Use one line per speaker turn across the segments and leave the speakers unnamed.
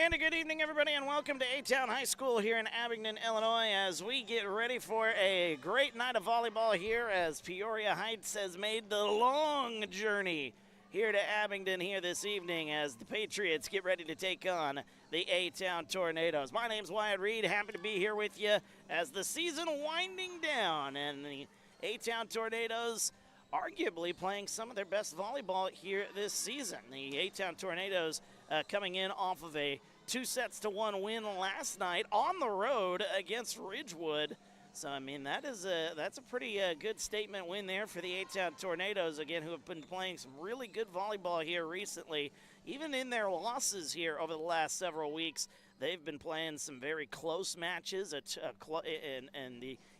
And a good evening, everybody, and welcome to A-Town High School here in Abingdon, Illinois, as we get ready for a great night of volleyball here as Peoria Heights has made the long journey here to Abingdon here this evening as the Patriots get ready to take on the A-Town Tornadoes. My name's Wyatt Reed, happy to be here with you as the season winding down, and the A-Town Tornadoes arguably playing some of their best volleyball here this season. The A-Town Tornadoes coming in off of a 2-1 win last night on the road against Ridgewood. So, I mean, that's a pretty good statement win there for the A-Town Tornadoes, again, who have been playing some really good volleyball here recently. Even in their losses here over the last several weeks, they've been playing some very close matches,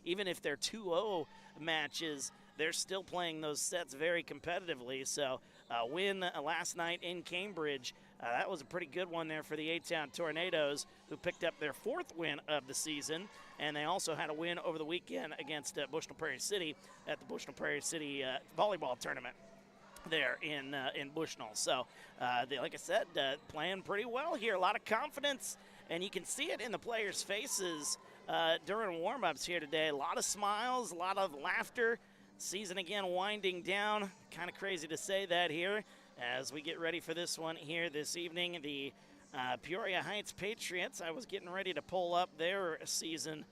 even if they're 2-0 matches, they're still playing those sets very competitively. So, win last night in Cambridge, that was a pretty good one there for the A-Town Tornadoes, who picked up their fourth win of the season. And they also had a win over the weekend against Bushnell-Prairie City at the Bushnell-Prairie City volleyball tournament there in Bushnell. So, like I said, playing pretty well here. A lot of confidence, and you can see it in the players' faces during warm-ups here today. A lot of smiles, a lot of laughter. Season again winding down. Kind of crazy to say that here as we get ready for this one here this evening. The Peoria Heights Patriots, I was getting ready to pull up their season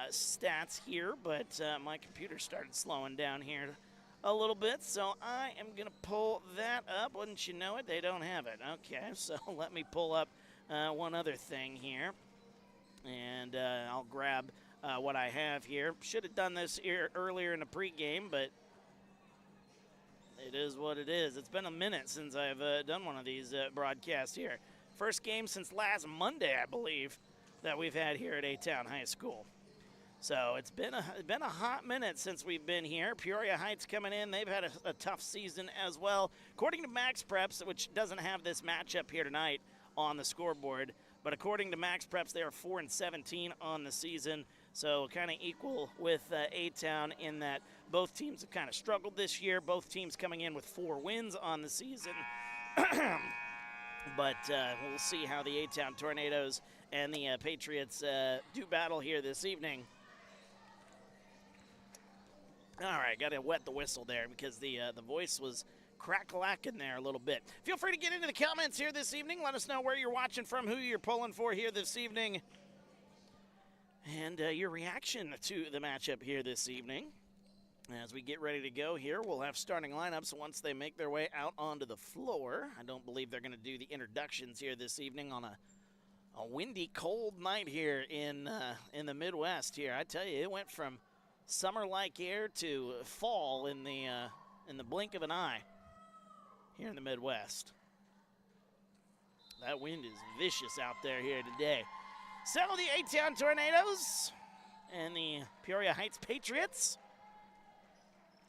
stats here, but my computer started slowing down here a little bit, so I am going to pull that up. Wouldn't you know it, they don't have it. Okay, so let me pull up one other thing here, and I'll grab what I have here. Should have done this earlier in the pregame, but it is what it is. It's been a minute since I've done one of these broadcasts here. First game since last Monday, I believe, that we've had here at A-Town High School. So it's been a hot minute since we've been here. Peoria Heights coming in. They've had a tough season as well. According to Max Preps, which doesn't have this matchup here tonight on the scoreboard, but according to Max Preps, they are 4-17 on the season. So kind of equal with A-Town in that both teams have kind of struggled this year. Both teams coming in with 4 wins on the season. But we'll see how the A-Town Tornadoes and the Patriots do battle here this evening. All right, got to wet the whistle there because the voice was crack-lacking there a little bit. Feel free to get into the comments here this evening. Let us know where you're watching from, who you're pulling for here this evening, and your reaction to the matchup here this evening. As we get ready to go here, we'll have starting lineups once they make their way out onto the floor. I don't believe they're going to do the introductions here this evening on a windy, cold night here in the Midwest here. I tell you, it went from summer-like air to fall in the blink of an eye here in the Midwest. That wind is vicious out there here today. So the A-Town Tornadoes and the Peoria Heights Patriots.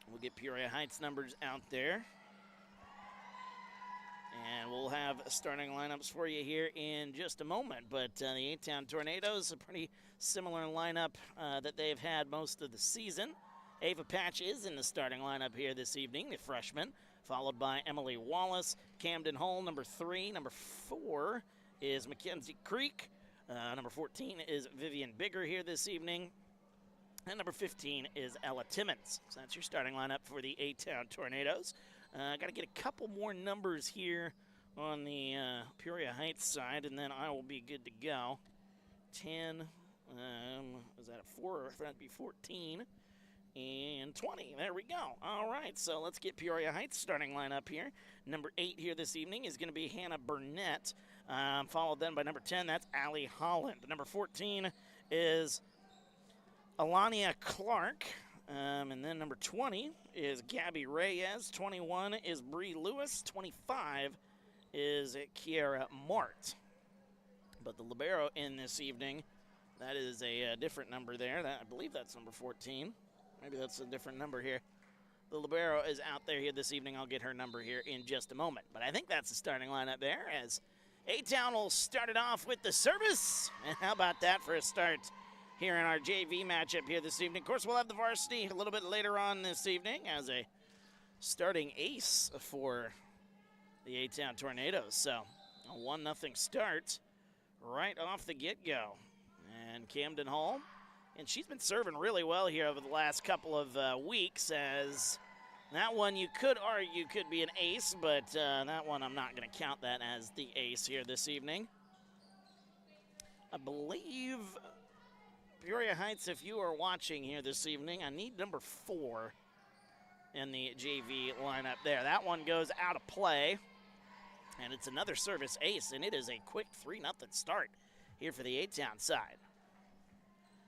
We'll get Peoria Heights numbers out there. And we'll have starting lineups for you here in just a moment. But the A-Town Tornadoes, a pretty similar lineup that they've had most of the season. Ava Patch is in the starting lineup here this evening, the freshman, followed by Emily Wallace, Camden Hull, number 3. Number 4 is Mackenzie Creek. Number 14 is Vivian Bigger here this evening. And number 15 is Ella Timmons. So that's your starting lineup for the A-Town Tornadoes. Got to get a couple more numbers here on the Peoria Heights side, and then I will be good to go. 10, is that a 4? That'd be 14. And 20. There we go. All right, so let's get Peoria Heights starting lineup here. Number 8 here this evening is going to be Hannah Burnett, followed then by number 10. That's Allie Holland. Number 14 is Alania Clark. And then number 20 is Gabby Reyes. 21 is Bree Lewis. 25 is Kiara Mart. But the libero in this evening, that is a different number there. I believe that's number 14. Maybe that's a different number here. The libero is out there here this evening. I'll get her number here in just a moment. But I think that's the starting lineup there, as A-Town will start it off with the service. And how about that for a start here in our JV matchup here this evening? Of course, we'll have the varsity a little bit later on this evening as a starting ace for the A-Town Tornadoes. So a 1-0 start right off the get-go. And Camden Hall, and she's been serving really well here over the last couple of weeks, as that one you could argue could be an ace, but that one I'm not going to count that as the ace here this evening. I believe Peoria Heights, if you are watching here this evening, I need number 4 in the JV lineup there. That one goes out of play, and it's another service ace, and it is a quick 3-0 start here for the A-Town side.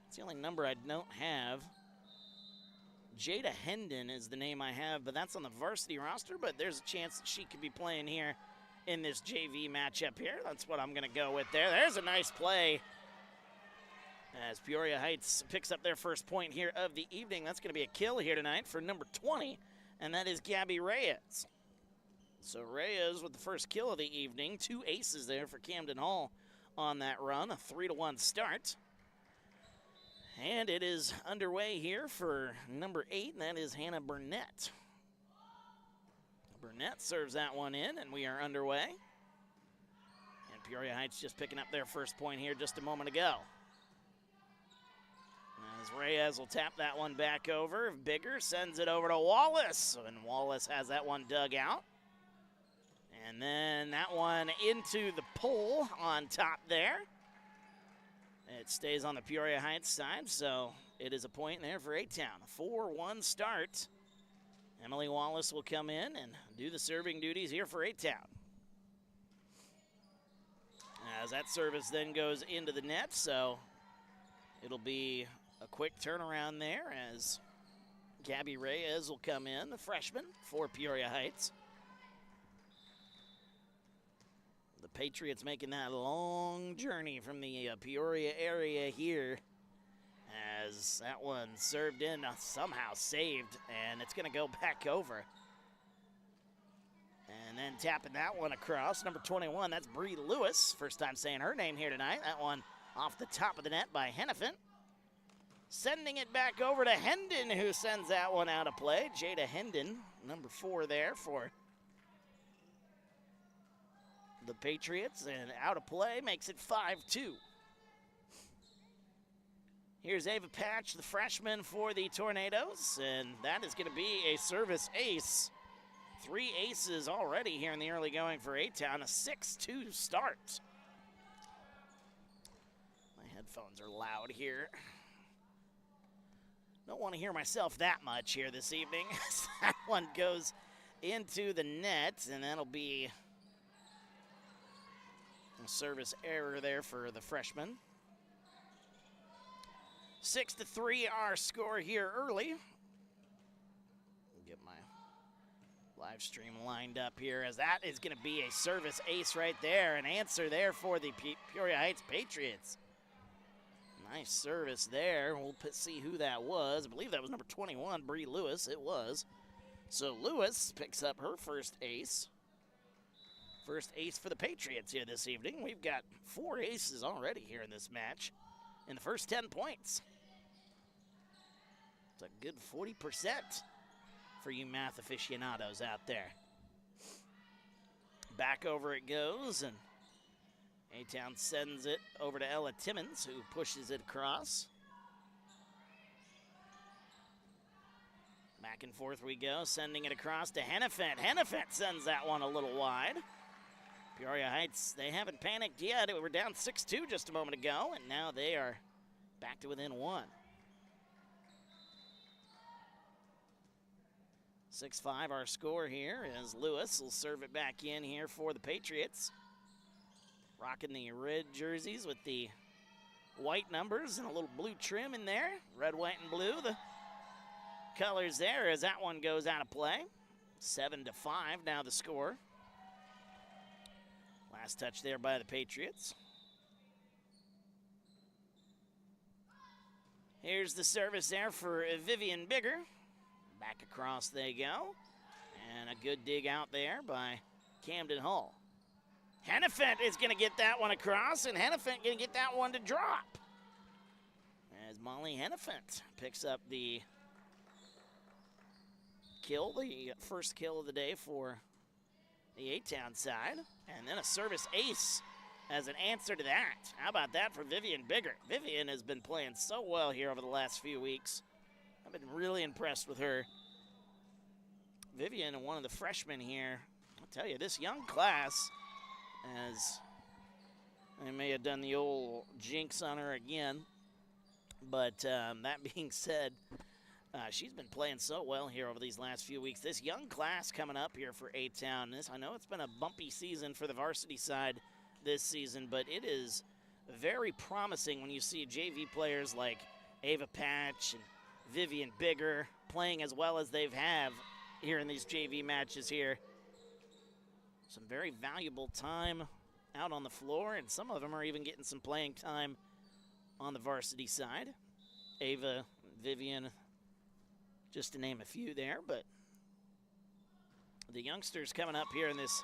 It's the only number I don't have. Jada Hendon is the name I have, but that's on the varsity roster, but there's a chance that she could be playing here in this JV matchup here. That's what I'm going to go with there. There's a nice play as Peoria Heights picks up their first point here of the evening. That's going to be a kill here tonight for number 20, and that is Gabby Reyes. So Reyes with the first kill of the evening. 2 aces there for Camden Hall on that run. A 3-1 start. And it is underway here for number 8, and that is Hannah Burnett. Burnett serves that one in, and we are underway. And Peoria Heights just picking up their first point here just a moment ago. As Reyes will tap that one back over. Bigger sends it over to Wallace, and Wallace has that one dug out. And then that one into the pole on top there. It stays on the Peoria Heights side, so it is a point there for A-Town. A 4-1 start. Emily Wallace will come in and do the serving duties here for A-Town. As that service then goes into the net, so it'll be a quick turnaround there as Gabby Reyes will come in, the freshman for Peoria Heights. The Patriots making that long journey from the Peoria area here, as that one served in, somehow saved, and it's going to go back over. And then tapping that one across, number 21, that's Bree Lewis. First time saying her name here tonight. That one off the top of the net by Hennepin. Sending it back over to Hendon, who sends that one out of play. Jada Hendon, number 4 there for the Patriots, and out of play makes it 5-2. Here's Ava Patch, the freshman for the Tornadoes, and that is going to be a service ace. 3 aces already here in the early going for A-Town, a 6-2 start. My headphones are loud here. Don't want to hear myself that much here this evening. That one goes into the net, and that'll be a service error there for the freshman. 6-3 our score here early. Get my live stream lined up here, as that is going to be a service ace right there. An answer there for the Peoria Heights Patriots. Nice service there. We'll see who that was. I believe that was number 21, Bree Lewis. It was. So Lewis picks up her first ace. First ace for the Patriots here this evening. We've got 4 aces already here in this match in the first 10 points. It's a good 40% for you math aficionados out there. Back over it goes, and A-Town sends it over to Ella Timmons, who pushes it across. Back and forth we go, sending it across to Hennepin. Hennepin sends that one a little wide. Peoria Heights, they haven't panicked yet. We were down 6-2 just a moment ago, and now they are back to within 1. 6-5 our score here, as Lewis will serve it back in here for the Patriots. Rocking the red jerseys with the white numbers and a little blue trim in there. Red, white, and blue, the colors there, as that one goes out of play. 7-5 now the score. Last touch there by the Patriots. Here's the service there for Vivian Bigger. Back across they go. And a good dig out there by Camden Hall. Hennepin is going to get that one across, and Hennepin going to get that one to drop. As Molly Hennepin picks up the kill, the first kill of the day for the A-Town side. And then a service ace as an answer to that. How about that for Vivian Bigger? Vivian has been playing so well here over the last few weeks. I've been really impressed with her. Vivian, one of the freshmen here, I'll tell you, this young class, as they may have done the old jinx on her again, but that being said, she's been playing so well here over these last few weeks. This young class coming up here for A-Town, I know it's been a bumpy season for the varsity side this season, but it is very promising when you see JV players like Ava Patch and Vivian Bigger playing as well as they've have here in these JV matches here. Some very valuable time out on the floor, and some of them are even getting some playing time on the varsity side. Ava, Vivian, just to name a few there, but the youngsters coming up here in this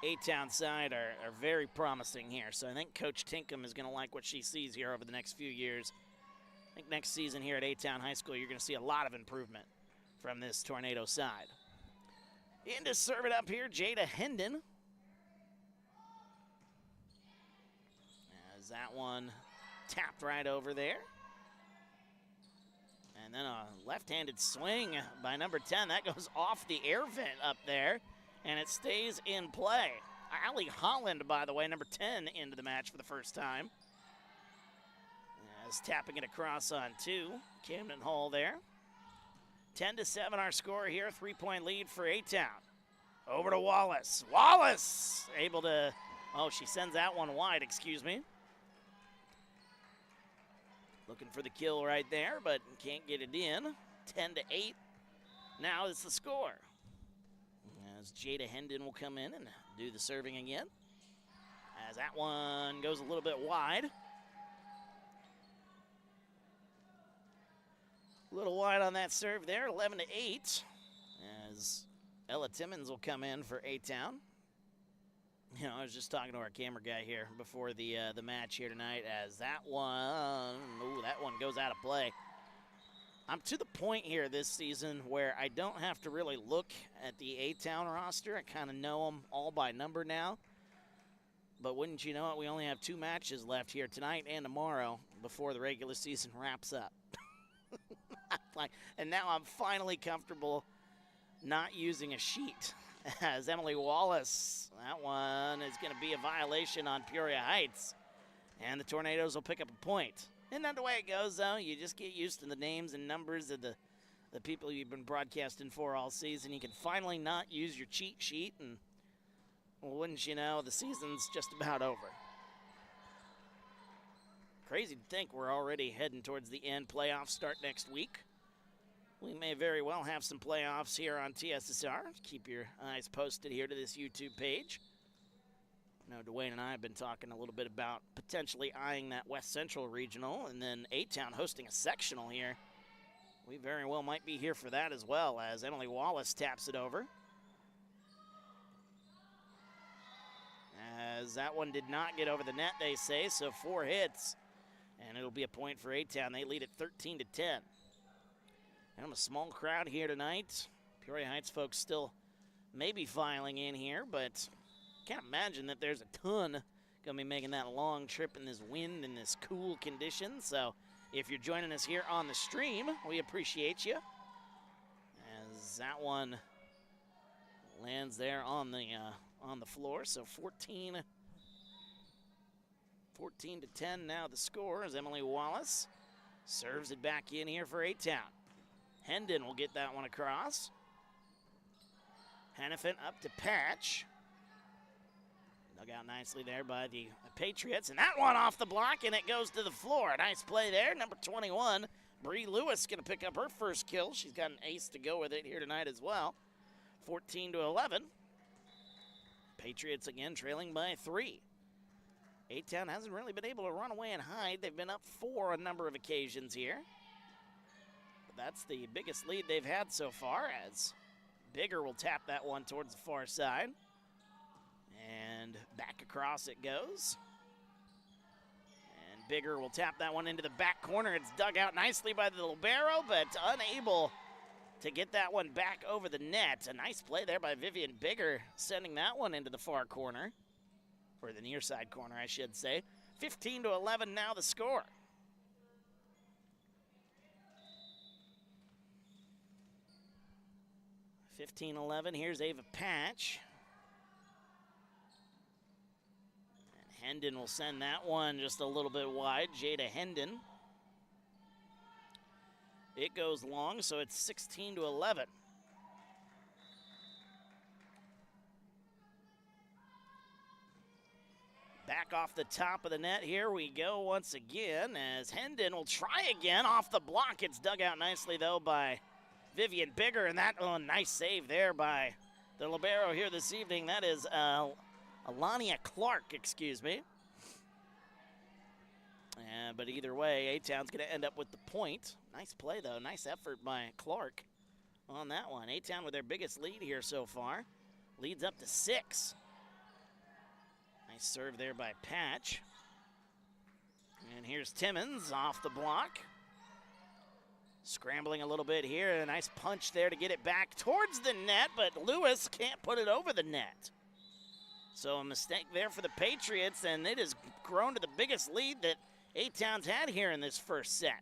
A-Town side are very promising here. So I think Coach Tinkham is going to like what she sees here over the next few years. I think next season here at A-Town High School, you're going to see a lot of improvement from this Tornado side. In to serve it up here, Jada Hendon. As that one tapped right over there. And then a left-handed swing by number 10. That goes off the air vent up there, and it stays in play. Allie Holland, by the way, number 10 into the match for the first time. As tapping it across on 2. Camden Hall there. 10-7 our score here. 3-point lead for A-Town. Over to Wallace. Wallace able to, oh, she sends that one wide, excuse me. Looking for the kill right there, but can't get it in. 10-8. Now is the score. As Jada Hendon will come in and do the serving again. As that one goes a little bit wide. A little wide on that serve there, 11-8. As Ella Timmons will come in for A-Town. You know, I was just talking to our camera guy here before the match here tonight, as that one goes out of play. I'm to the point here this season where I don't have to really look at the A-Town roster. I kind of know them all by number now. But wouldn't you know it, we only have 2 matches left here tonight and tomorrow before the regular season wraps up. And now I'm finally comfortable not using a sheet. As Emily Wallace, that one is going to be a violation on Peoria Heights. And the Tornadoes will pick up a point. Isn't that the way it goes, though? You just get used to the names and numbers of the people you've been broadcasting for all season. You can finally not use your cheat sheet, and well, wouldn't you know, the season's just about over. Crazy to think we're already heading towards the end. Playoffs start next week. We may very well have some playoffs here on TSSR. Keep your eyes posted here to this YouTube page. I know Dwayne and I have been talking a little bit about potentially eyeing that West Central Regional, and then A-Town hosting a sectional here. We very well might be here for that as well, as Emily Wallace taps it over. As that one did not get over the net, they say, so 4 hits. And it'll be a point for A-Town. They lead at 13-10. And a small crowd here tonight. Peoria Heights folks still maybe filing in here, but can't imagine that there's a ton going to be making that long trip in this wind and this cool condition. So if you're joining us here on the stream, we appreciate you. As that one lands there on the floor. So 14-10 now the score as Emily Wallace serves it back in here for A-Town. Hendon will get that one across. Hannafin up to Patch. Dug out nicely there by the Patriots. And that one off the block, and it goes to the floor. A nice play there. Number 21, Bree Lewis, going to pick up her first kill. She's got an ace to go with it here tonight as well. 14-11. Patriots again trailing by 3. A-Town hasn't really been able to run away and hide. They've been up 4 on a number of occasions here. That's the biggest lead they've had so far, as Bigger will tap that one towards the far side. And back across it goes. And Bigger will tap that one into the back corner. It's dug out nicely by the libero, but unable to get that one back over the net. A nice play there by Vivian Bigger, sending that one into the far corner. or the near side corner, I should say. 15-11 now the score. 15-11, here's Ava Patch. And Hendon will send that one just a little bit wide. Jada Hendon. It goes long, so it's 16-11. Back off the top of the net, here we go once again as Hendon will try again off the block. It's dug out nicely though by Vivian Bigger, and that, oh, nice save there by the libero here this evening. That is Alania Clark, excuse me. But either way, A-Town's going to end up with the point. Nice play, though. Nice effort by Clark on that one. A-Town with their biggest lead here so far. Leads up to 6. Nice serve there by Patch. And here's Timmons off the block. Scrambling a little bit here. A nice punch there to get it back towards the net, but Lewis can't put it over the net. So a mistake there for the Patriots, and it has grown to the biggest lead that A-Town's had here in this first set.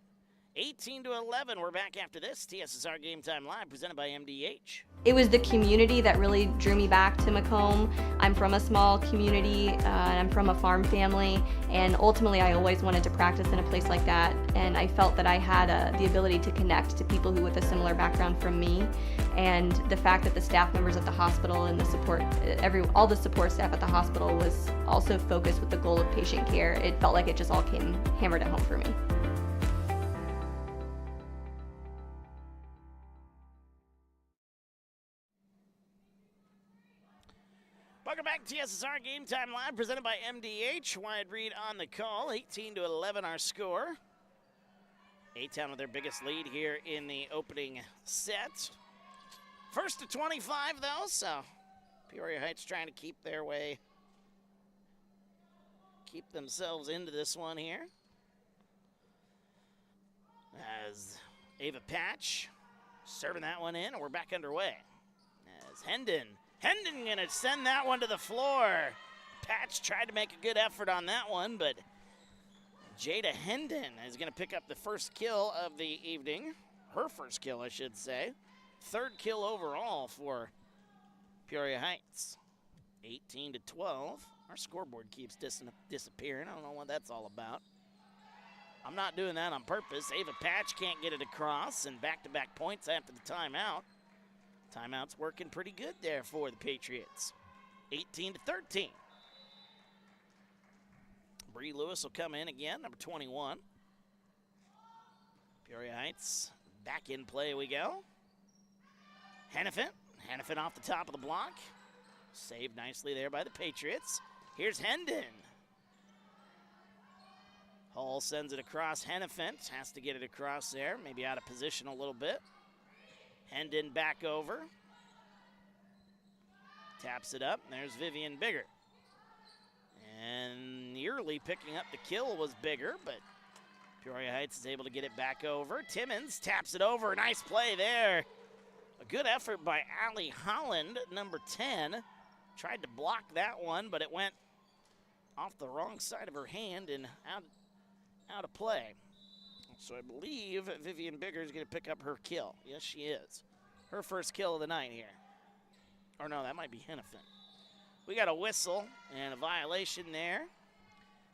18-11, we're back after this. TSSR Game Time Live, presented by MDH.
It was the community that really drew me back to Macomb. I'm from a small community, and I'm from a farm family, and ultimately I always wanted to practice in a place like that, and I felt that I had the ability to connect to people who with a similar background from me, and the fact that the staff members at the hospital and the support, all the support staff at the hospital was also focused with the goal of patient care. It felt like it just all came hammered at home for me.
Welcome back to TSSR Game Time Live, presented by MDH. Wide read on the call, 18-11 our score. A-Town with their biggest lead here in the opening set. First to 25 though, so Peoria Heights trying to keep themselves into this one here. As Ava Patch serving that one in, and we're back underway. As Hendon gonna send that one to the floor. Patch tried to make a good effort on that one, but Jada Hendon is gonna pick up the first kill of the evening. Her first kill, I should say. Third kill overall for Peoria Heights. 18-12. Our scoreboard keeps disappearing. I don't know what that's all about. I'm not doing that on purpose. Ava Patch can't get it across, and back-to-back points after the timeout. Timeout's working pretty good there for the Patriots. 18-13. Bree Lewis will come in again, number 21. Peoria Heights, back in play we go. Hennepin off the top of the block. Saved nicely there by the Patriots. Here's Hendon. Hall sends it across. Hennepin has to get it across there, maybe out of position a little bit. Hendon back over. Taps it up. There's Vivian Bigger. And nearly picking up the kill was Bigger, but Peoria Heights is able to get it back over. Timmons taps it over. Nice play there. A good effort by Allie Holland, number 10. Tried to block that one, but it went off the wrong side of her hand and out of play. So I believe Vivian Bigger is going to pick up her kill. Yes, she is. Her first kill of the night here. Or no, that might be Hennepin. We got a whistle and a violation there.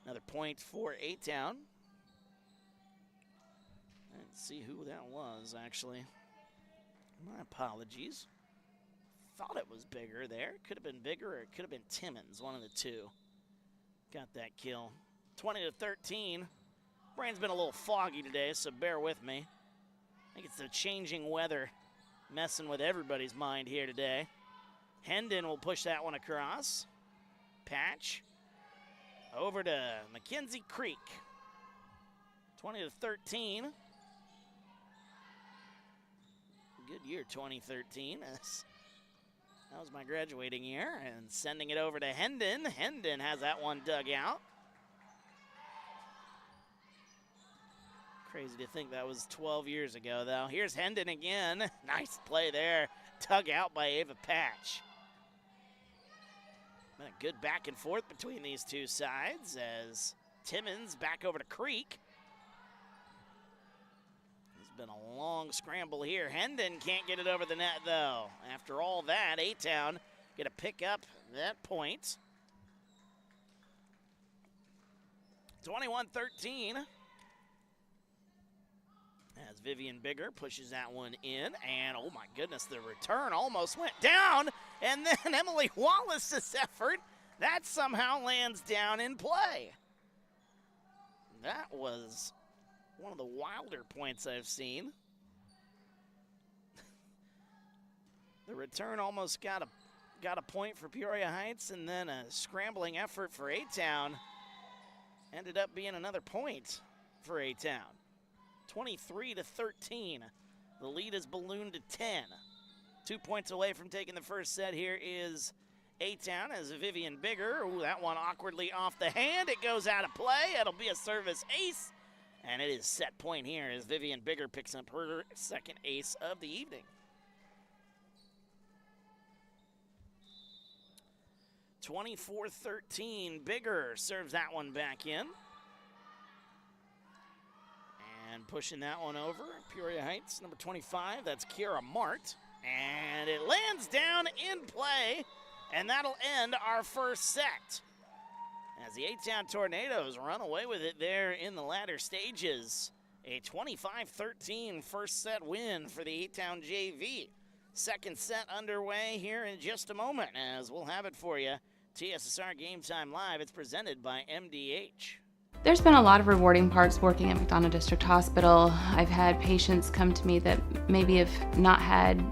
Another point for A-Town. I didn't see who that was, actually. My apologies. Thought it was Bigger there. Could have been Bigger or it could have been Timmons, one of the two. Got that kill. 20-13. Brain's been a little foggy today, so bear with me. I think it's the changing weather messing with everybody's mind here today. Hendon will push that one across. Patch over to Mackenzie Creek. 20-13. Good year, 2013. That was my graduating year. And sending it over to Hendon. Hendon has that one dug out. Crazy to think that was 12 years ago, though. Here's Hendon again. Nice play there. Dug out by Ava Patch. Been a good back and forth between these two sides as Timmons back over to Creek. It's been a long scramble here. Hendon can't get it over the net, though. After all that, A-Town get to pick up that point. 21-13. As Vivian Bigger pushes that one in, and oh my goodness, the return almost went down, and then Emily Wallace's effort, that somehow lands down in play. That was one of the wilder points I've seen. The return almost got a point for Peoria Heights, and then a scrambling effort for A-Town ended up being another point for A-Town. 23-13. The lead is ballooned to 10. 2 points away from taking the first set here is A-Town as Vivian Bigger. Ooh, that one awkwardly off the hand. It goes out of play. It'll be a service ace. And it is set point here as Vivian Bigger picks up her second ace of the evening. 24-13. Bigger serves that one back in. And pushing that one over, Peoria Heights, number 25, that's Kiara Mart. And it lands down in play, and that'll end our first set. As the A-Town Tornadoes run away with it there in the latter stages. A 25-13 first set win for the A-Town JV. Second set underway here in just a moment, as we'll have it for you. TSSR Game Time Live, it's presented by MDH.
There's been a lot of rewarding parts working at McDonough District Hospital. I've had patients come to me that maybe have not had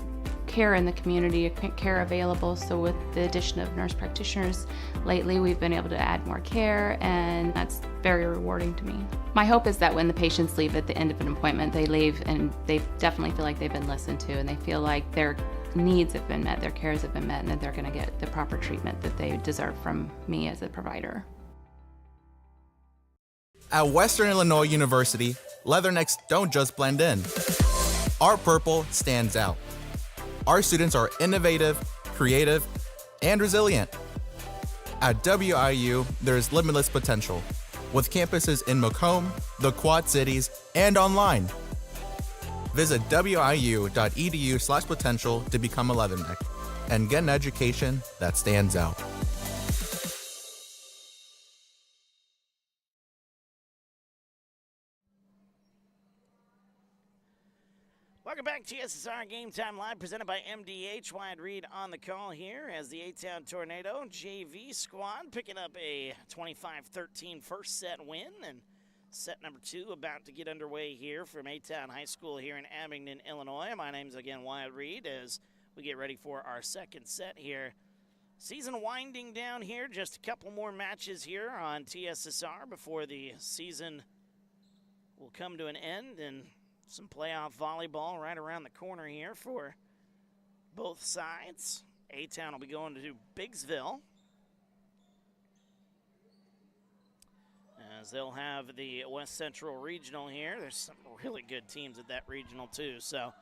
care in the community, care available, so with the addition of nurse practitioners lately, we've been able to add more care, and that's very rewarding to me. My hope is that when the patients leave at the end of an appointment, they leave and they definitely feel like they've been listened to, and they feel like their needs have been met, their cares have been met, and that they're going to get the proper treatment that they deserve from me as a provider.
At Western Illinois University, leathernecks don't just blend in. Our purple stands out. Our students are innovative, creative, and resilient. At WIU, there's limitless potential, with campuses in Macomb, the Quad Cities, and online. Visit wiu.edu/potential to become a leatherneck and get an education that stands out.
Welcome back to TSSR Game Time Live, presented by MDH. Wyatt Reed on the call here as the A-Town Tornado JV squad picking up a 25-13 first set win, and set number 2 about to get underway here from A-Town High School here in Abingdon, Illinois. My name's again Wyatt Reed as we get ready for our second set here. Season winding down here, just a couple more matches here on TSSR before the season will come to an end, and some playoff volleyball right around the corner here for both sides. A-Town will be going to Biggsville, as they'll have the West Central Regional here. There's some really good teams at that regional too, so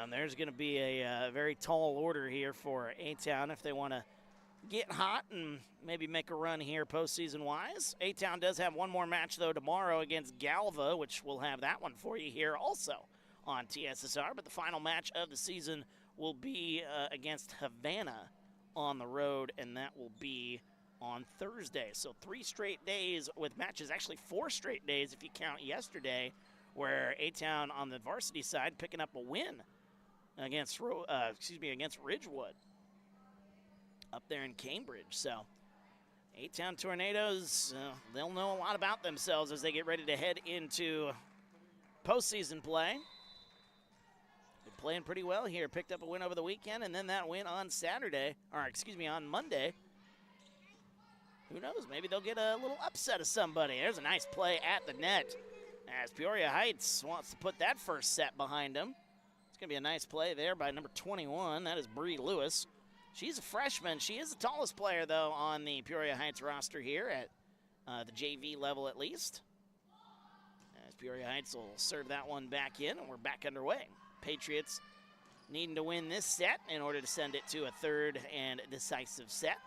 there's going to be a very tall order here for A-Town if they want to get hot and maybe make a run here postseason-wise. A-Town does have one more match, though, tomorrow against Galva, which we'll have that one for you here also on TSSR. But the final match of the season will be against Havana on the road, and that will be on Thursday. So 3 straight days with matches, actually 4 straight days if you count yesterday, where A-Town on the varsity side picking up a win against Ridgewood up there in Cambridge. So A-Town Tornadoes, they'll know a lot about themselves as they get ready to head into postseason play. Been playing pretty well here. Picked up a win over the weekend, and then that win on on Monday. Who knows? Maybe they'll get a little upset of somebody. There's a nice play at the net as Peoria Heights wants to put that first set behind them. It's going to be a nice play there by number 21. That is Bree Lewis. She's a freshman. She is the tallest player, though, on the Peoria Heights roster here at the JV level at least. As Peoria Heights will serve that one back in, and we're back underway. Patriots needing to win this set in order to send it to a third and decisive set.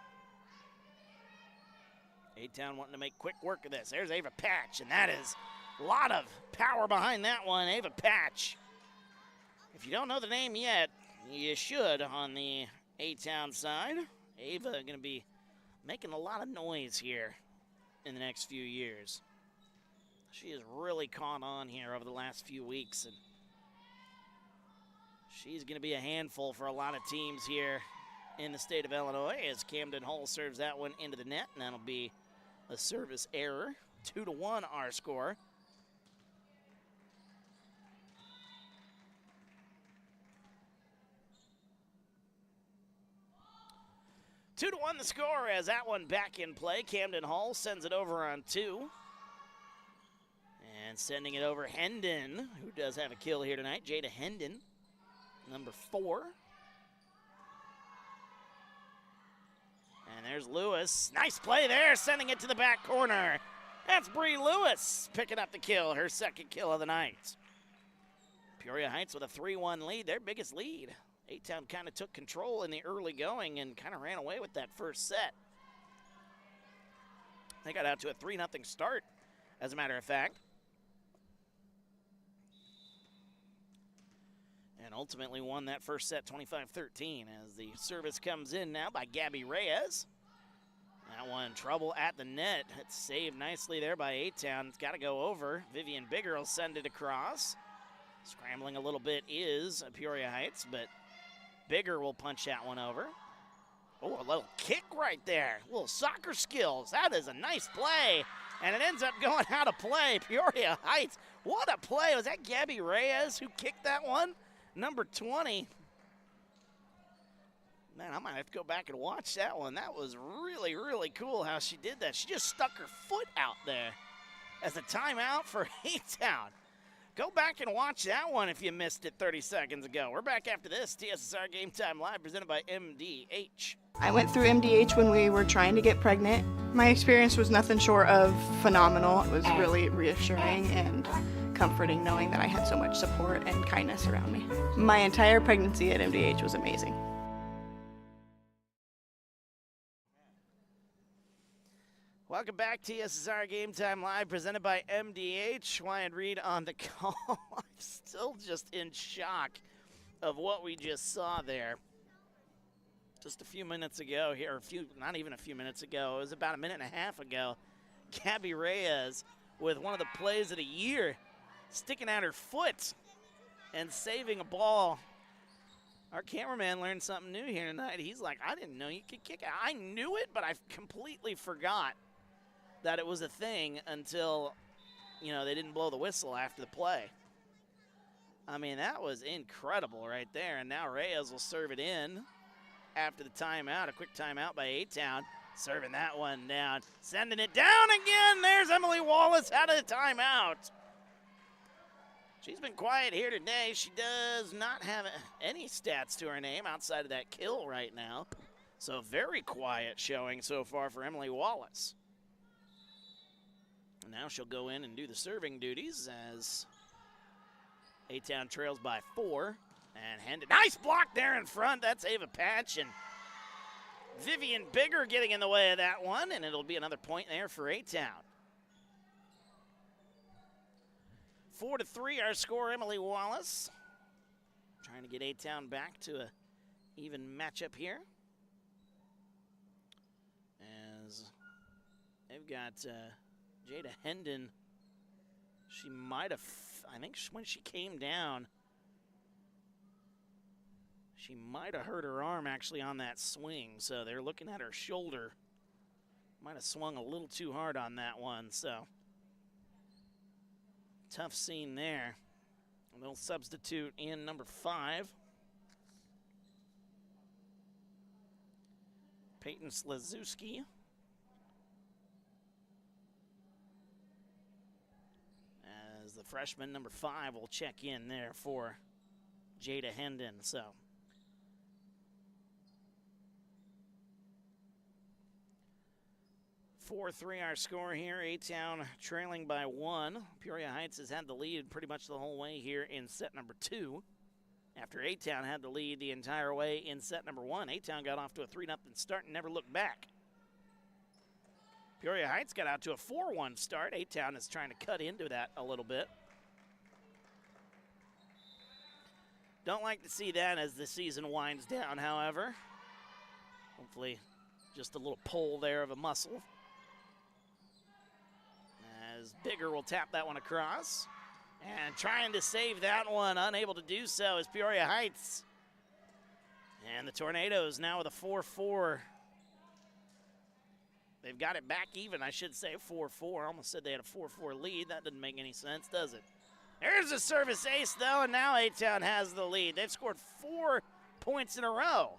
A-Town wanting to make quick work of this. There's Ava Patch, and that is a lot of power behind that one. Ava Patch. If you don't know the name yet, you should on the A-Town side. Ava going to be making a lot of noise here in the next few years. She has really caught on here over the last few weeks, and she's going to be a handful for a lot of teams here in the state of Illinois as Camden Hull serves that one into the net, and that'll be a service error. 2-1 our score. Two to one the score as that one back in play. Camden Hull sends it over on 2. And sending it over, Hendon, who does have a kill here tonight. Jada Hendon, number 4. And there's Lewis. Nice play there, sending it to the back corner. That's Bree Lewis picking up the kill, her second kill of the night. Peoria Heights with a 3-1 lead, their biggest lead. A-Town kind of took control in the early going and kind of ran away with that first set. They got out to a 3-0 start, as a matter of fact. And ultimately won that first set 25-13 as the service comes in now by Gabby Reyes. That one, trouble at the net. It's saved nicely there by A-Town. It's got to go over. Vivian Bigger will send it across. Scrambling a little bit is Peoria Heights, but Bigger will punch that one over. Oh, a little kick right there. A little soccer skills. That is a nice play. And it ends up going out of play. Peoria Heights. What a play. Was that Gabby Reyes who kicked that one? Number 20. Man, I might have to go back and watch that one. That was really, really cool how she did that. She just stuck her foot out there as a timeout for A-Town. Go back and watch that one if you missed it 30 seconds ago. We're back after this. TSSR Game Time Live presented by MDH.
I went through MDH when we were trying to get pregnant. My experience was nothing short of phenomenal. It was really reassuring and comforting knowing that I had so much support and kindness around me. My entire pregnancy at MDH was amazing.
Welcome back, TSSR Game Time Live, presented by MDH. Wyatt Reed on the call. I'm still just in shock of what we just saw there. Just a few minutes ago here, not even a few minutes ago, it was about a minute and a half ago, Gabby Reyes with one of the plays of the year, sticking out her foot and saving a ball. Our cameraman learned something new here tonight. He's like, I didn't know you could kick it. I knew it, but I completely forgot that it was a thing until, they didn't blow the whistle after the play. I mean, that was incredible right there. And now Reyes will serve it in after the timeout, a quick timeout by A-Town. Serving that one down, sending it down again. There's Emily Wallace out of the timeout. She's been quiet here today. She does not have any stats to her name outside of that kill right now. So very quiet showing so far for Emily Wallace. And now she'll go in and do the serving duties as A-Town trails by 4. And Hendon, nice block there in front. That's Ava Patch and Vivian Bigger getting in the way of that one, and it'll be another point there for A-Town. 4-3 our score, Emily Wallace. Trying to get A-Town back to a even matchup here. As they've got Jada Hendon. She might have, I think when she came down, she might have hurt her arm actually on that swing. So they're looking at her shoulder. Might have swung a little too hard on that one. So tough scene there. And they'll substitute in number 5. Peyton Slazewski. As the freshman, number 5, will check in there for Jada Hendon. So 4-3 our score here. A-Town trailing by 1. Peoria Heights has had the lead pretty much the whole way here in set number 2. After A-Town had the lead the entire way in set number 1, A-Town got off to a 3-0 start and never looked back. Peoria Heights got out to a 4-1 start. A-Town is trying to cut into that a little bit. Don't like to see that as the season winds down, however. Hopefully just a little pull there of a muscle. As Bigger will tap that one across. And trying to save that one, unable to do so, is Peoria Heights. And the Tornadoes now with a 4-4. They've got it back even, I should say, 4-4. I almost said they had a 4-4 lead. That doesn't make any sense, does it? There's a service ace, though, and now A-Town has the lead. They've scored 4 points in a row.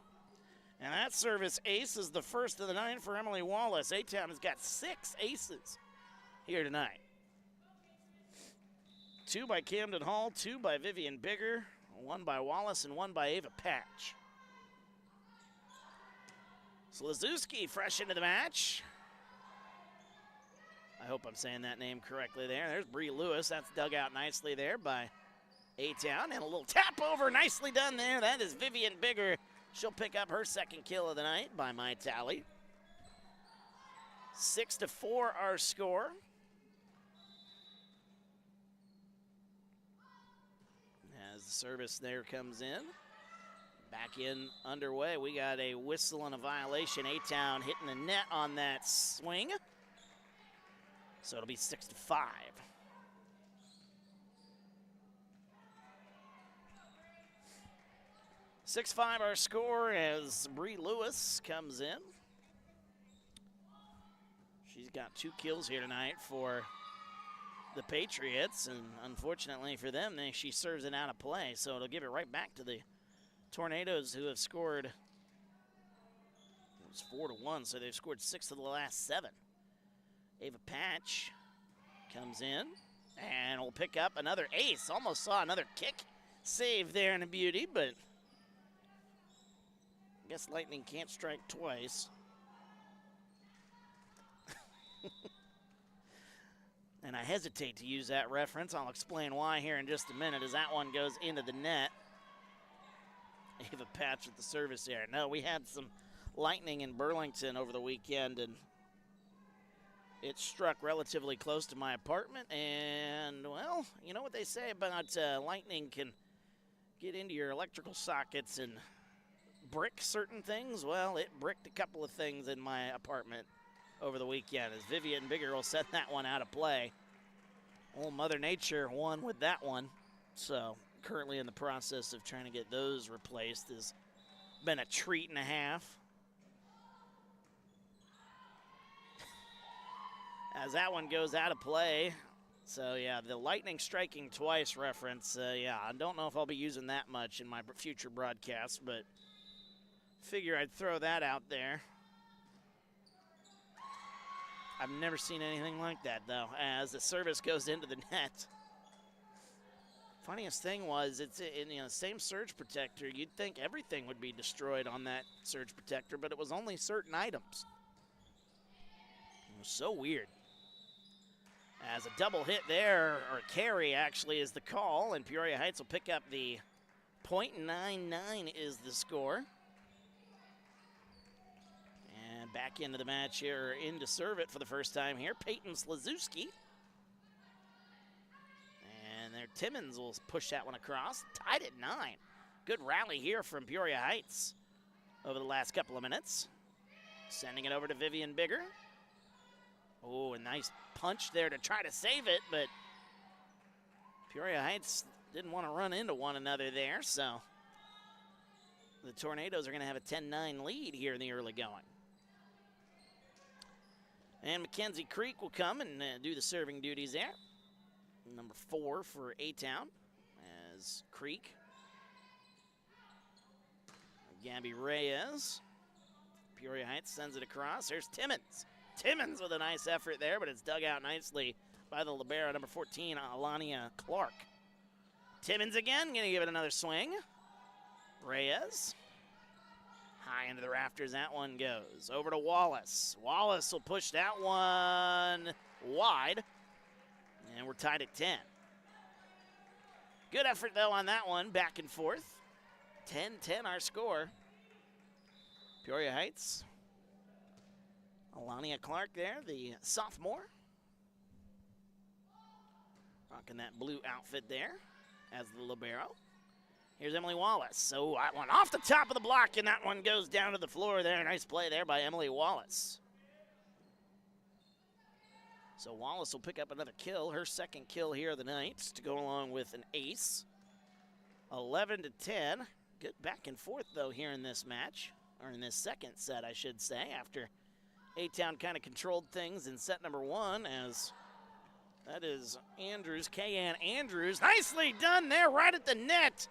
And that service ace is the first of the night for Emily Wallace. A-Town has got 6 aces here tonight. 2 by Camden Hall, 2 by Vivian Bigger, 1 by Wallace, and 1 by Ava Patch. Slazewski fresh into the match. I hope I'm saying that name correctly there. There's Bree Lewis. That's dug out nicely there by A-Town. And a little tap over. Nicely done there. That is Vivian Bigger. She'll pick up her second kill of the night by my tally. 6-4 our score. As the service there comes in. Back in underway. We got a whistle and a violation. A-Town hitting the net on that swing. So it'll be 6-5. 6-5 our score as Bree Lewis comes in. She's got 2 kills here tonight for the Patriots, and unfortunately for them, she serves it out of play. So it'll give it right back to the Tornadoes, who have scored, it was 4-1, so they've scored 6 of the last 7. Ava Patch comes in and will pick up another ace. Almost saw another kick save there in a beauty, but I guess lightning can't strike twice. And I hesitate to use that reference. I'll explain why here in just a minute as that one goes into the net. Ava Patch with the service there. No, we had some lightning in Burlington over the weekend, and it struck relatively close to my apartment, and, well, you know what they say about lightning can get into your electrical sockets and brick certain things? Well, it bricked a couple of things in my apartment over the weekend as Vivian Bigger will set that one out of play. Old Mother Nature won with that one, so currently in the process of trying to get those replaced. Has been a treat and a half. As that one goes out of play. So, yeah, the lightning striking twice reference, yeah, I don't know if I'll be using that much in my future broadcasts, but figure I'd throw that out there. I've never seen anything like that, though, as the service goes into the net. Funniest thing was, it's in the same surge protector. You'd think everything would be destroyed on that surge protector, but it was only certain items. It was so weird. As a double hit there, or a carry actually, is the call, and Peoria Heights will pick up the .99 is the score. And back into the match here, in to serve it for the first time here, Peyton Slazewski. And there, Timmons will push that one across, tied at 9. Good rally here from Peoria Heights over the last couple of minutes. Sending it over to Vivian Bigger. Oh, a nice punch there to try to save it, but Peoria Heights didn't want to run into one another there, so the Tornadoes are going to have a 10-9 lead here in the early going. And Mackenzie Creek will come and do the serving duties there. Number 4 for A-Town as Creek. Gabby Reyes. Peoria Heights sends it across. There's Timmons. Timmons with a nice effort there, but it's dug out nicely by the libero, number 14, Alania Clark. Timmons again, going to give it another swing. Reyes. High into the rafters, that one goes. Over to Wallace. Wallace will push that one wide. And we're tied at 10. Good effort, though, on that one, back and forth. 10-10 our score. Peoria Heights Alania Clark there, the sophomore. Rocking that blue outfit there as the libero. Here's Emily Wallace. So that one off the top of the block, and that one goes down to the floor there. Nice play there by Emily Wallace. So Wallace will pick up another kill, her second kill here of the night, to go along with an ace. 11-10. Good back and forth, though, here in this match, or in this second set, I should say, after A-Town kind of controlled things in set number one, as that is Andrews, Kayanne Andrews. Nicely done there, right at the net,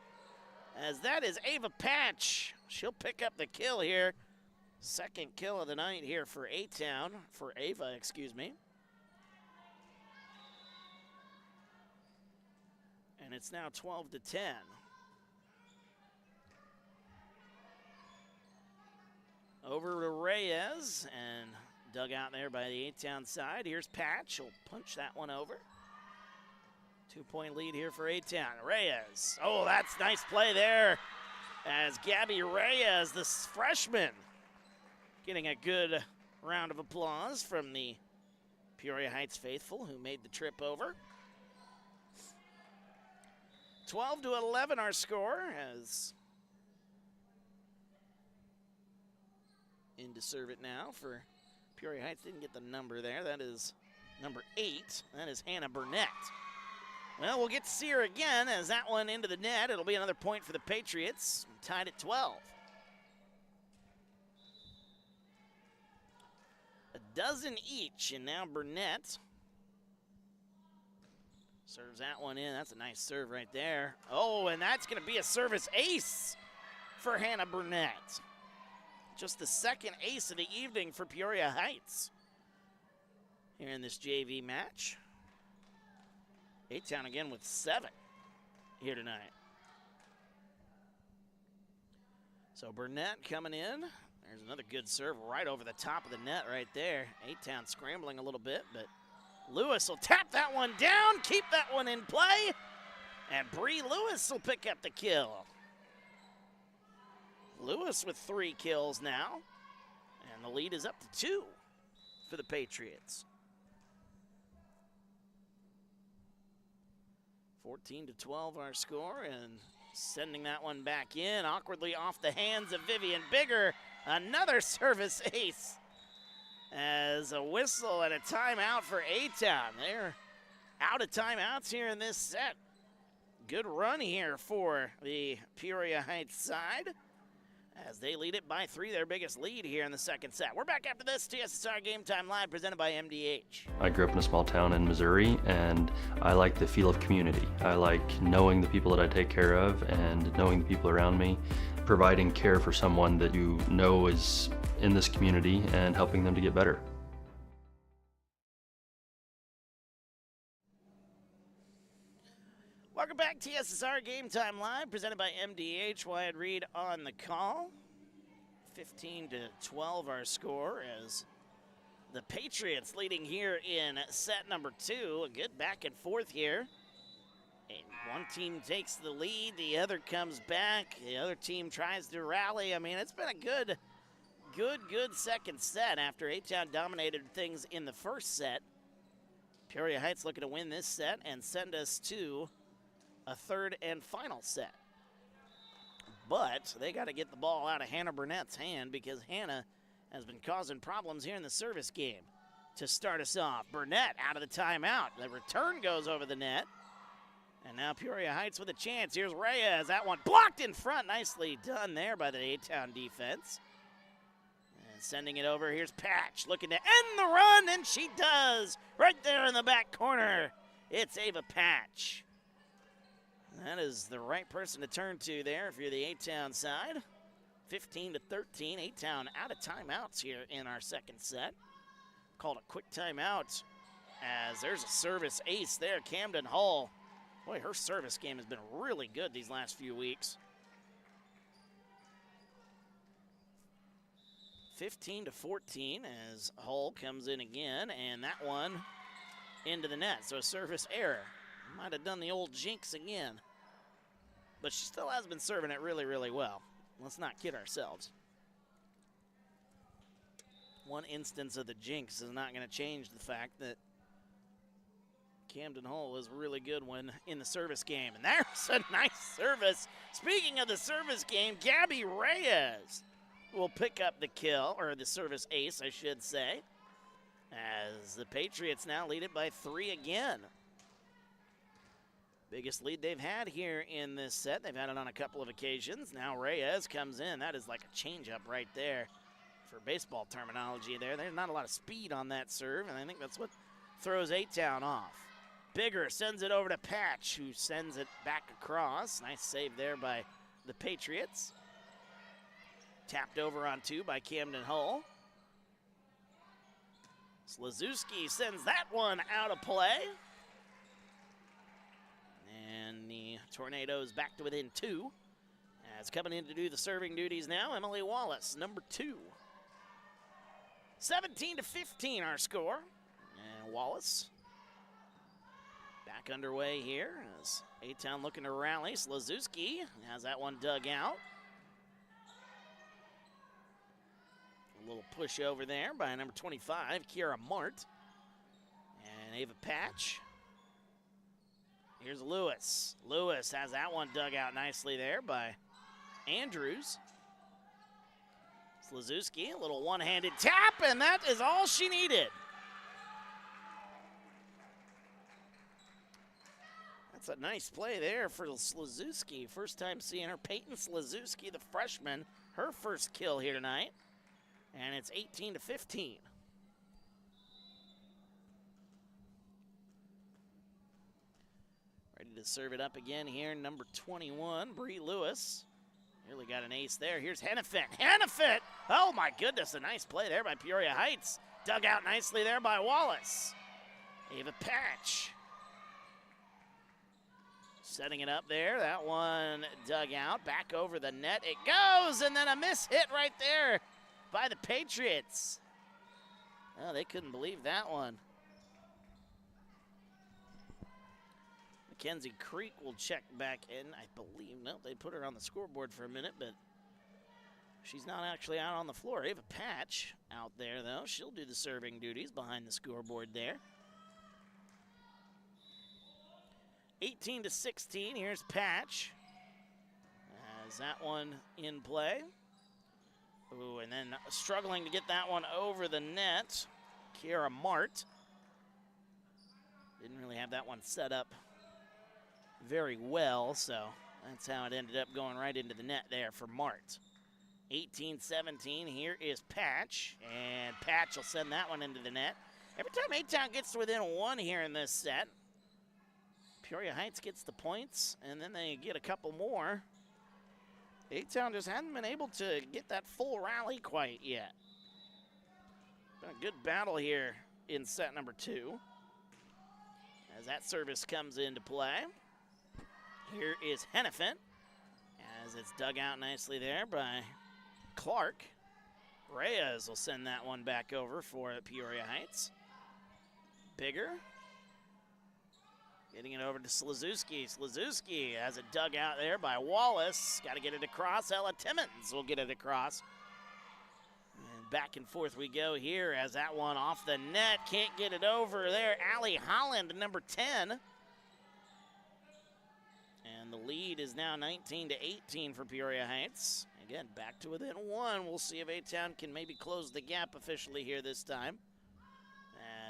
as that is Ava Patch. She'll pick up the kill here. Second kill of the night here for A-Town, for Ava, excuse me. And it's now 12-10. Over to Reyes, and dug out there by the A-Town side. Here's Patch, he'll punch that one over. 2-point lead here for A-Town. Reyes, oh, that's nice play there, as Gabby Reyes, this freshman, getting a good round of applause from the Peoria Heights faithful who made the trip over. 12-11 our score, as in to serve it now for Peoria Heights. Didn't get the number there. That is number 8. That is Hannah Burnett. Well, we'll get to see her again as that one into the net. It'll be another point for the Patriots, tied at 12. A dozen each, and now Burnett serves that one in. That's a nice serve right there. Oh, and that's going to be a service ace for Hannah Burnett. Just the second ace of the evening for Peoria Heights here in this JV match. A-Town again with 7 here tonight. So Burnett coming in. There's another good serve right over the top of the net right there. A-Town scrambling a little bit, but Lewis will tap that one down, keep that one in play, and Bree Lewis will pick up the kill. Lewis with 3 kills now, and the lead is up to 2 for the Patriots. 14-12 our score, and sending that one back in, awkwardly off the hands of Vivian Bigger. Another service ace, as a whistle and a timeout for A-Town. They're out of timeouts here in this set. Good run here for the Peoria Heights side, as they lead it by 3, their biggest lead here in the second set. We're back after this. TSSR Game Time Live, presented by MDH.
I grew up in a small town in Missouri, and I like the feel of community. I like knowing the people that I take care of and knowing the people around me, providing care for someone that you know is in this community and helping them to get better.
Welcome back, TSSR Game Time Live, presented by MDH. Wyatt Reed on the call. 15-12 our score, as the Patriots leading here in set number 2. A good back and forth here. And one team takes the lead, the other comes back, the other team tries to rally. I mean, it's been a good second set after A-Town dominated things in the first set. Peoria Heights looking to win this set and send us to a third and final set. But they got to get the ball out of Hannah Burnett's hand, because Hannah has been causing problems here in the service game. To start us off, Burnett out of the timeout. The return goes over the net. And now Peoria Heights with a chance. Here's Reyes. That one blocked in front. Nicely done there by the A-Town defense. And sending it over. Here's Patch looking to end the run, and she does. Right there in the back corner. It's Ava Patch. That is the right person to turn to there if you're the A-Town side. 15-13, A-Town out of timeouts here in our second set. Called a quick timeout, as there's a service ace there, Camden Hull. Boy, her service game has been really good these last few weeks. 15-14 as Hull comes in again, and that one into the net. So a service error. Might have done the old jinx again. But she still has been serving it really, really well. Let's not kid ourselves. one instance of the jinx is not going to change the fact that Camden Hull is really good when in the service game. And there's a nice service. Speaking of the service game, Gabby Reyes will pick up the kill, or the service ace, I should say, as the Patriots now lead it by 3 again. Biggest lead they've had here in this set. They've had it on a couple of occasions. Now Reyes comes in. That is like a changeup right there for baseball terminology there. There's not a lot of speed on that serve, and I think that's what throws A-Town off. Bigger sends it over to Patch, who sends it back across. Nice save there by the Patriots. Tapped over on 2 by Camden Hull. Slazewski sends that one out of play. And the Tornadoes back to within 2. As coming in to do the serving duties now, Emily Wallace, number 2. 17-15 our score. And Wallace back underway here as A-Town looking to rally. Slazewski has that one dug out. A little push over there by number 25, Kiara Mart. And Ava Patch. Here's Lewis. Lewis has that one dug out nicely there by Andrews. Slazewski, a little one-handed tap, and that is all she needed. That's a nice play there for Slazewski. First time seeing her. Peyton Slazewski, the freshman, her first kill here tonight. And it's 18-15. Ready to serve it up again here, number 21, Bree Lewis. Nearly got an ace there. Here's Hennefit. Hennefit! Oh my goodness, a nice play there by Peoria Heights. Dug out nicely there by Wallace. Ava Patch. Setting it up there. That one dug out. Back over the net. It goes, and then a miss hit right there by the Patriots. Oh, they couldn't believe that one. Mackenzie Creek will check back in, I believe. No, they put her on the scoreboard for a minute, but she's not actually out on the floor. Ava Patch out there, though. She'll do the serving duties behind the scoreboard there. 18-16, here's Patch. Has that one in play. Ooh, and then struggling to get that one over the net, Kiara Mart. Didn't really have that one set up very well, so that's how it ended up going right into the net there for Mart. 18-17, here is Patch, and Patch will send that one into the net. Every time A-Town gets to within 1 here in this set, Peoria Heights gets the points, and then they get a couple more. A-Town just hadn't been able to get that full rally quite yet. Been a good battle here in set number 2. As that service comes into play. Here is Hennefit, as it's dug out nicely there by Clark. Reyes will send that one back over for Peoria Heights. Bigger. Getting it over to Slazewski. Slazewski has it dug out there by Wallace. Got to get it across. Ella Timmons will get it across. And back and forth we go here as that one off the net. Can't get it over there. Allie Holland, number 10. And the lead is now 19-18 for Peoria Heights. Again, back to within 1. We'll see if A-Town can maybe close the gap officially here this time.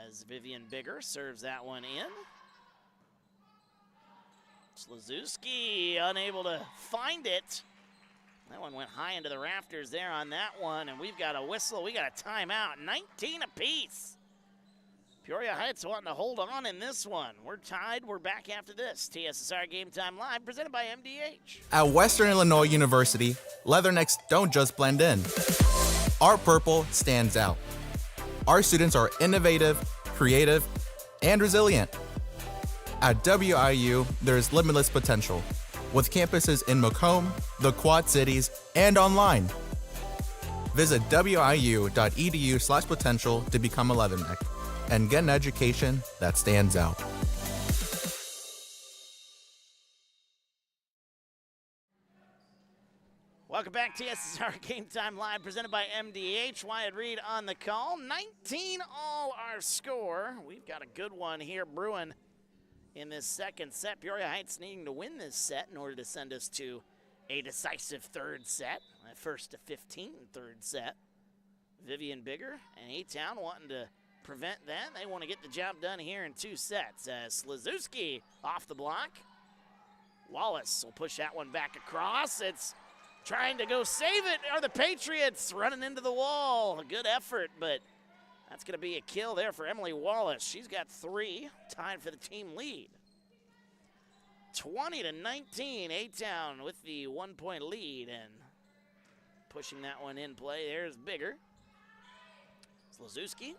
As Vivian Bigger serves that one in. Slazewski unable to find it. That one went high into the rafters there on that one, and we've got a whistle. We got a timeout, 19 apiece. Peoria Heights wanting to hold on in this one. We're tied. We're back after this. TSSR Game Time Live, presented by MDH.
At Western Illinois University, leathernecks don't just blend in. Our purple stands out. Our students are innovative, creative, and resilient. At WIU, there's limitless potential, with campuses in Macomb, the Quad Cities, and online. Visit wiu.edu/potential to become a leatherneck and get an education that stands out.
Welcome back, TSSR Game Time Live, presented by MDH. Wyatt Reed on the call. 19 all our score. We've got a good one here brewing in this second set. Peoria Heights needing to win this set in order to send us to a decisive third set. A first to 15 third set. Vivian Bigger and A-Town wanting to prevent that. They want to get the job done here in 2 sets. As Slazewski off the block. Wallace will push that one back across. It's trying to go save it. Are the Patriots running into the wall? Good effort, but that's going to be a kill there for Emily Wallace. She's got 3, tied for the team lead. 20-19, A-Town with the 1-point lead, and pushing that one in play. There's Bigger. Slazewski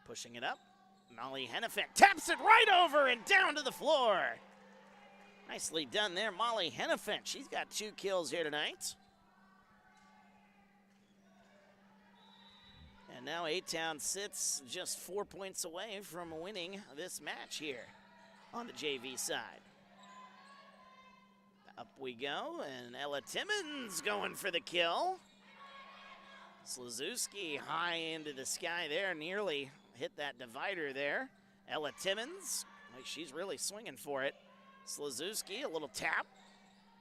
pushing it up. Molly Hennefant taps it right over and down to the floor. Nicely done there, Molly Hennefant. She's got 2 kills here tonight. And now A-Town sits just 4 points away from winning this match here on the JV side. Up we go, and Ella Timmons going for the kill. Slazewski high into the sky there, nearly hit that divider there. Ella Timmons, she's really swinging for it. Slazewski, a little tap,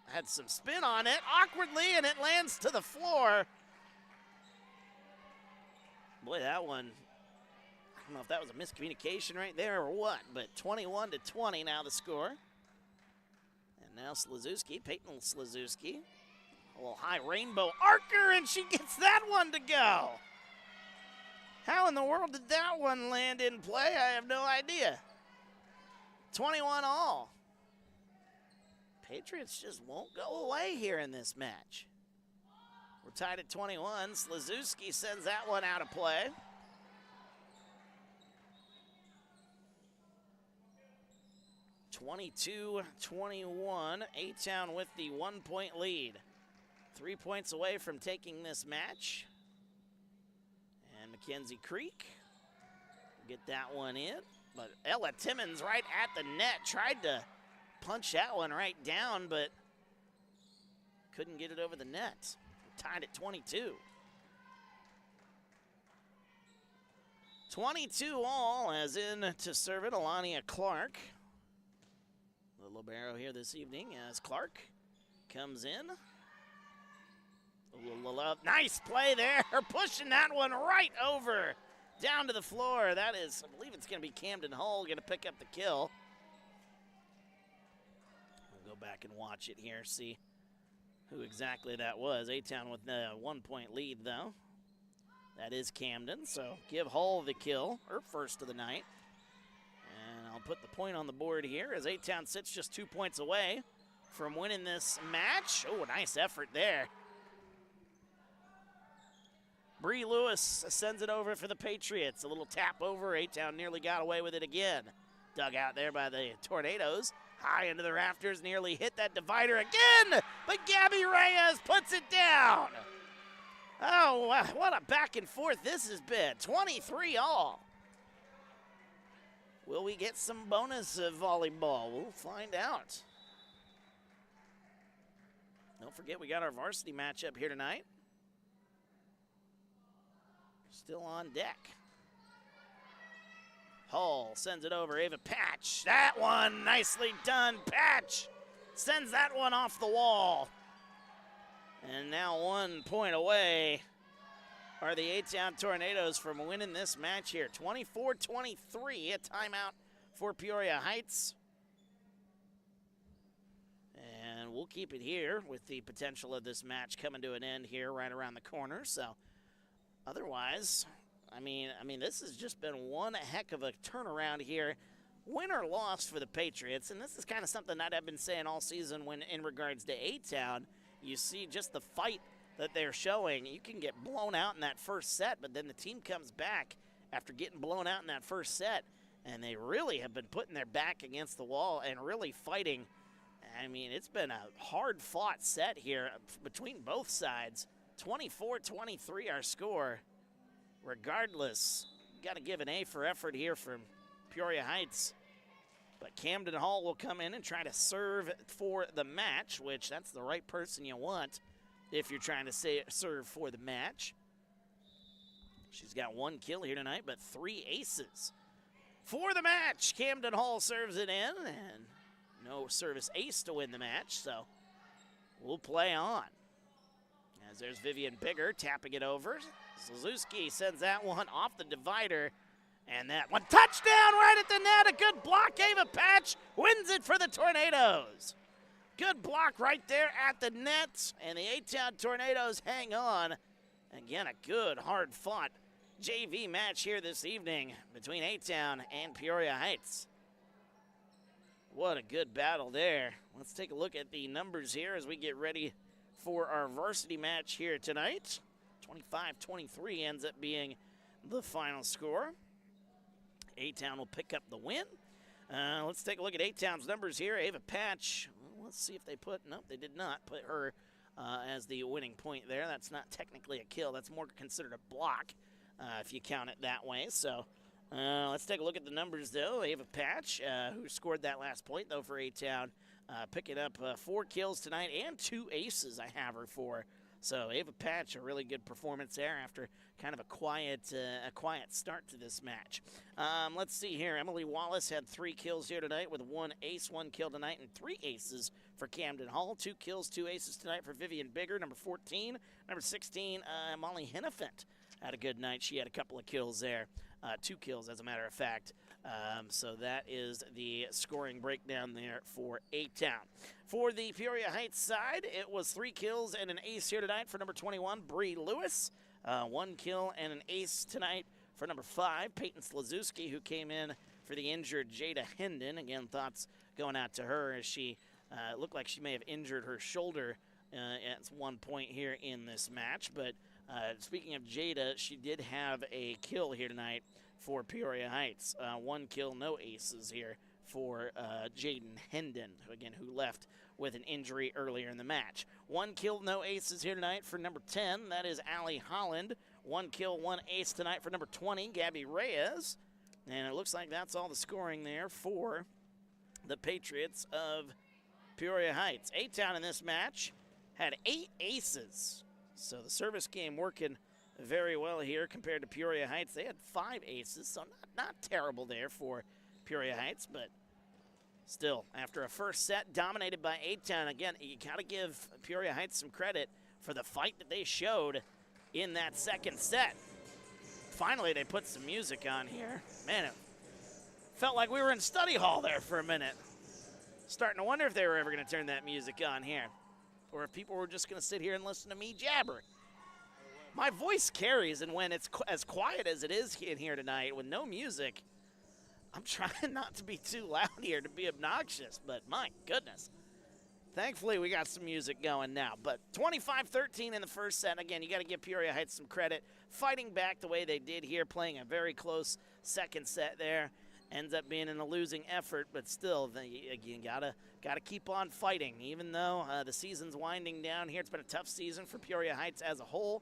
had some spin on it awkwardly, and it lands to the floor. Boy, that one, I don't know if that was a miscommunication right there or what, but 21-20 now the score. And now Slazewski, Peyton Slazewski, a little high rainbow archer, and she gets that one to go. How in the world did that one land in play? I have no idea. 21 all. Patriots just won't go away here in this match. We're tied at 21. Slazewski sends that one out of play. (22-21). A-Town with the 1-point lead. 3 points away from taking this match. And Mackenzie Creek get that one in. But Ella Timmons right at the net tried to punch that one right down, but couldn't get it over the net. Tied at 22. 22 all, as in to serve it, Alania Clark. The libero here this evening as Clark comes in. Nice play there, pushing that one right over, down to the floor. That is, I believe it's going to be Camden Hull going to pick up the kill. We'll go back and watch it here, see who exactly that was. A-Town with the 1-point lead, though. That is Camden, so give Hull the kill, her first of the night. And I'll put the point on the board here as A-Town sits just 2 points away from winning this match. Oh, nice effort there. Bree Lewis sends it over for the Patriots. A little tap over. A-Town nearly got away with it again. Dug out there by the Tornadoes. High into the rafters, nearly hit that divider again, but Gabby Reyes puts it down. Oh, what a back and forth this has been. 23 all. Will we get some bonus volleyball? We'll find out. Don't forget, we got our varsity matchup here tonight. Still on deck. Hull sends it over, Ava Patch. That one, nicely done. Patch sends that one off the wall. And now 1 point away are the A-Town Tornadoes from winning this match here. 24-23, a timeout for Peoria Heights. And we'll keep it here with the potential of this match coming to an end here right around the corner. So otherwise, I mean, this has just been one heck of a turnaround here. Win or loss for the Patriots, and this is kind of something that I've been saying all season when in regards to A-Town. You see just the fight that they're showing. You can get blown out in that first set, but then the team comes back after getting blown out in that first set, and they really have been putting their back against the wall and really fighting. I mean, it's been a hard-fought set here between both sides. 24-23 our score. Regardless, got to give an A for effort here from Peoria Heights. But Camden Hall will come in and try to serve for the match, which that's the right person you want if you're trying to serve for the match. She's got 1 kill here tonight, but 3 aces. For the match, Camden Hall serves it in, and no service ace to win the match, so we'll play on. As there's Vivian Bigger tapping it over. Suzuki sends that one off the divider. And that one, touchdown right at the net. A good block. Ava Patch wins it for the Tornadoes. Good block right there at the net. And the A-Town Tornadoes hang on. Again, a good, hard-fought JV match here this evening between A-Town and Peoria Heights. What a good battle there. Let's take a look at the numbers here as we get ready for our varsity match here tonight. 25-23 ends up being the final score. A-Town will pick up the win. Let's take a look at A-Town's numbers here. Ava Patch, well, let's see if they nope, they did not put her as the winning point there. That's not technically a kill. That's more considered a block if you count it that way. So let's take a look at the numbers, though. Ava Patch, who scored that last point, though, for A-Town, picking up 4 kills tonight and 2 aces I have her for. So Ava Patch, a really good performance there after kind of a quiet start to this match. Let's see here. Emily Wallace had 3 kills here tonight with 1 ace, 1 kill tonight, and 3 aces for Camden Hall. 2 kills, 2 aces tonight for Vivian Bigger, number 14. Number 16, Molly Hennefant had a good night. She had a couple of kills there. 2 kills, as a matter of fact. So that is the scoring breakdown there for A-Town. For the Peoria Heights side, it was 3 kills and an ace here tonight for number 21, Bree Lewis. 1 kill and an ace tonight for number 5, Peyton Slazewski, who came in for the injured Jada Hendon. Again, thoughts going out to her as she looked like she may have injured her shoulder at one point here in this match. But speaking of Jada, she did have a kill here tonight for Peoria Heights. 1 kill, no aces here for Jaden Hendon, who left with an injury earlier in the match. 1 kill, no aces here tonight for number 10. That is Allie Holland. 1 kill, 1 ace tonight for number 20, Gabby Reyes. And it looks like that's all the scoring there for the Patriots of Peoria Heights. A-Town in this match had 8 aces. So the service game working very well here compared to Peoria Heights. They had 5 aces, so not terrible there for Peoria Heights, but still, after a first set dominated by A-Town, again, you got to give Peoria Heights some credit for the fight that they showed in that second set. Finally, they put some music on here. Man, it felt like we were in study hall there for a minute. Starting to wonder if they were ever going to turn that music on here, or if people were just going to sit here and listen to me jabber. My voice carries, and when it's as quiet as it is in here tonight with no music, I'm trying not to be too loud here to be obnoxious, but my goodness. Thankfully, we got some music going now. But 25-13 in the first set. Again, you got to give Peoria Heights some credit. Fighting back the way they did here, playing a very close second set there. Ends up being in a losing effort, but still, you gotta keep on fighting. Even though the season's winding down here, it's been a tough season for Peoria Heights as a whole.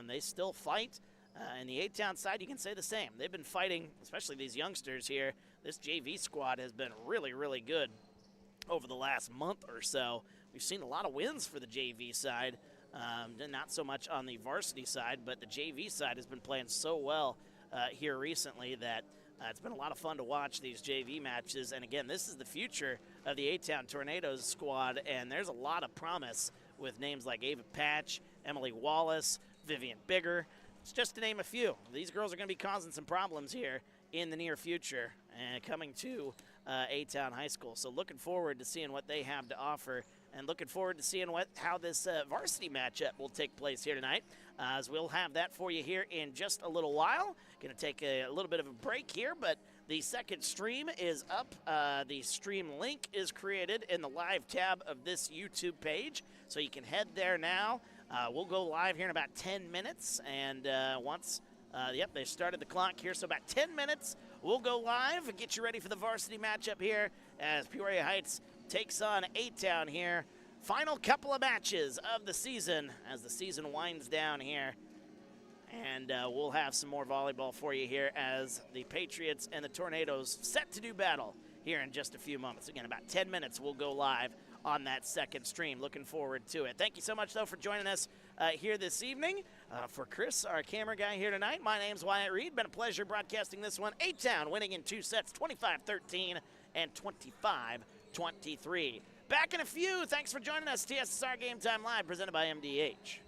They still fight. And the A-Town side, you can say the same. They've been fighting, especially these youngsters here. This JV squad has been really, really good over the last month or so. We've seen a lot of wins for the JV side. Not so much on the varsity side, but the JV side has been playing so well here recently that it's been a lot of fun to watch these JV matches. And again, this is the future of the A-Town Tornadoes squad, and there's a lot of promise with names like Ava Patch, Emily Wallace, Vivian Bigger. It's just to name a few. These girls are going to be causing some problems here in the near future and coming to A-Town High School. So looking forward to seeing what they have to offer, and looking forward to seeing how this varsity matchup will take place here tonight. As we'll have that for you here in just a little while. Going to take a little bit of a break here, but the second stream is up. The stream link is created in the live tab of this YouTube page, so you can head there now. We'll go live here in about 10 minutes, and once, they started the clock here, so about 10 minutes, we'll go live and get you ready for the varsity matchup here as Peoria Heights takes on A-Town here. Final couple of matches of the season as the season winds down here, and we'll have some more volleyball for you here as the Patriots and the Tornadoes set to do battle here in just a few moments. Again, about 10 minutes we'll go live on that second stream. Looking forward to it. Thank you so much, though, for joining us here this evening. For Chris, our camera guy here tonight, my name's Wyatt Reed. Been a pleasure broadcasting this one. A-Town winning in 2 sets, 25-13 and 25-23. Back in a few. Thanks for joining us. TSSR Game Time Live, presented by MDH.